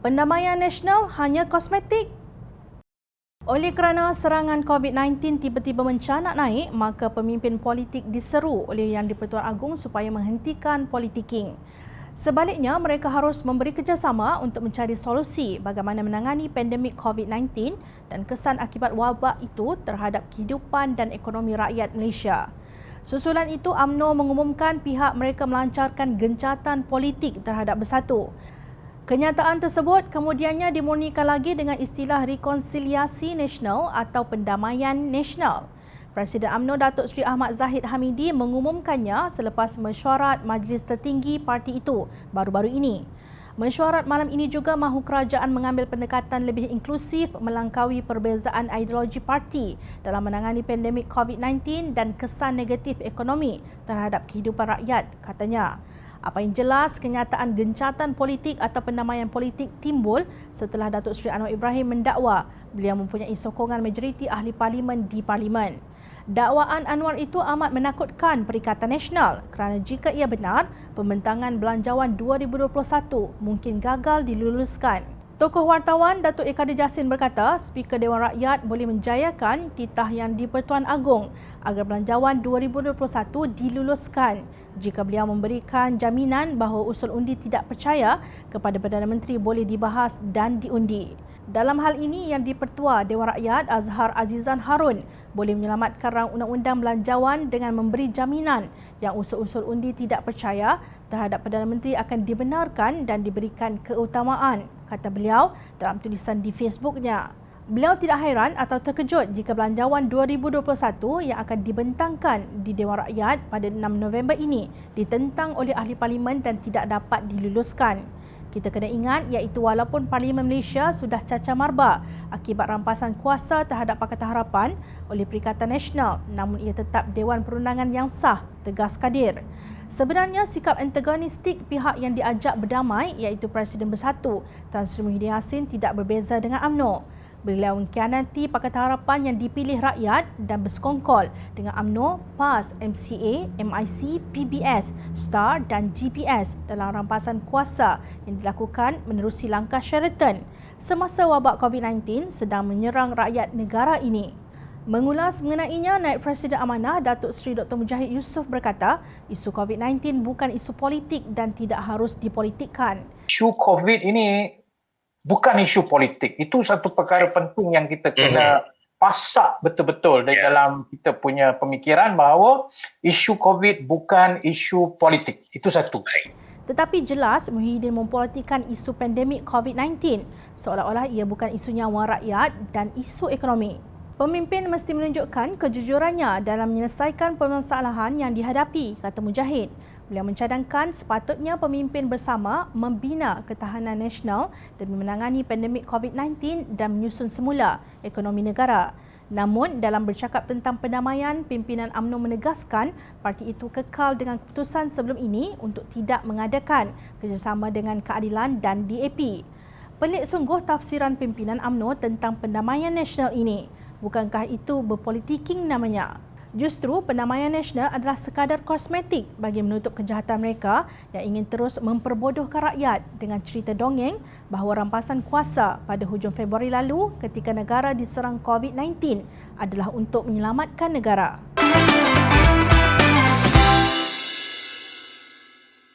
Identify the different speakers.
Speaker 1: Pendamaian nasional hanya kosmetik. Oleh kerana serangan COVID-19 tiba-tiba mencanak naik, maka pemimpin politik diseru oleh Yang di-Pertuan Agong supaya menghentikan politiking. Sebaliknya, mereka harus memberi kerjasama untuk mencari solusi bagaimana menangani pandemik COVID-19 dan kesan akibat wabak itu terhadap kehidupan dan ekonomi rakyat Malaysia. Susulan itu, UMNO mengumumkan pihak mereka melancarkan gencatan politik terhadap Bersatu. Kenyataan tersebut kemudiannya dimurnikan lagi dengan istilah rekonsiliasi nasional atau pendamaian nasional. Presiden UMNO Datuk Seri Ahmad Zahid Hamidi mengumumkannya selepas mesyuarat Majlis Tertinggi parti itu baru-baru ini. Mesyuarat malam ini juga mahu kerajaan mengambil pendekatan lebih inklusif melangkaui perbezaan ideologi parti dalam menangani pandemik COVID-19 dan kesan negatif ekonomi terhadap kehidupan rakyat, katanya. Apa yang jelas, kenyataan gencatan politik atau pendamaian politik timbul setelah Datuk Seri Anwar Ibrahim mendakwa beliau mempunyai sokongan majoriti ahli parlimen di parlimen. Dakwaan Anwar itu amat menakutkan Perikatan Nasional kerana jika ia benar, pembentangan Belanjawan 2021 mungkin gagal diluluskan. Tokoh wartawan Datuk Kadir Jassin berkata, Speaker Dewan Rakyat boleh menjayakan titah Yang di-Pertuan Agong agar Belanjawan 2021 diluluskan jika beliau memberikan jaminan bahawa usul undi tidak percaya kepada Perdana Menteri boleh dibahas dan diundi. Dalam hal ini, Yang di-Pertua Dewan Rakyat Azhar Azizan Harun boleh menyelamatkan rang undang-undang Belanjawan dengan memberi jaminan yang usul-usul undi tidak percaya terhadap Perdana Menteri akan dibenarkan dan diberikan keutamaan, kata beliau dalam tulisan di Facebooknya. Beliau tidak hairan atau terkejut jika Belanjawan 2021 yang akan dibentangkan di Dewan Rakyat pada 6 November ini ditentang oleh ahli parlimen dan tidak dapat diluluskan. Kita kena ingat iaitu walaupun Parlimen Malaysia sudah cacar marba akibat rampasan kuasa terhadap Pakatan Harapan oleh Perikatan Nasional, namun ia tetap Dewan Perundangan yang sah, tegas Kadir. Sebenarnya sikap antagonistik pihak yang diajak berdamai iaitu Presiden Bersatu Tan Sri Muhyiddin Yassin tidak berbeza dengan UMNO. Beliau mengkhianati Pakatan Harapan yang dipilih rakyat dan bersekongkol dengan UMNO, PAS, MCA, MIC, PBS, STAR dan GPS dalam rampasan kuasa yang dilakukan menerusi langkah Sheraton semasa wabak COVID-19 sedang menyerang rakyat negara ini. Mengulas mengenainya, Naib Presiden Amanah Datuk Seri Dr. Mujahid Yusof berkata, isu COVID-19 bukan isu politik dan tidak harus dipolitikkan.
Speaker 2: Isu COVID ini bukan isu politik. Itu satu perkara penting yang kita kena pasak betul-betul di dalam kita punya pemikiran bahawa isu COVID bukan isu politik. Itu satu.
Speaker 1: Tetapi jelas Muhyiddin mempolitikkan isu pandemik COVID-19 seolah-olah ia bukan isu nyawa rakyat dan isu ekonomi. Pemimpin mesti menunjukkan kejujurannya dalam menyelesaikan permasalahan yang dihadapi, kata Mujahid. Beliau mencadangkan sepatutnya pemimpin bersama membina ketahanan nasional demi menangani pandemik COVID-19 dan menyusun semula ekonomi negara. Namun, dalam bercakap tentang pendamaian, pimpinan UMNO menegaskan parti itu kekal dengan keputusan sebelum ini untuk tidak mengadakan kerjasama dengan Keadilan dan DAP. Pelik sungguh tafsiran pimpinan UMNO tentang pendamaian nasional ini. Bukankah itu berpolitiking namanya? Justru pendamaian nasional adalah sekadar kosmetik bagi menutup kejahatan mereka yang ingin terus memperbodohkan rakyat dengan cerita dongeng bahawa rampasan kuasa pada hujung Februari lalu ketika negara diserang COVID-19 adalah untuk menyelamatkan negara.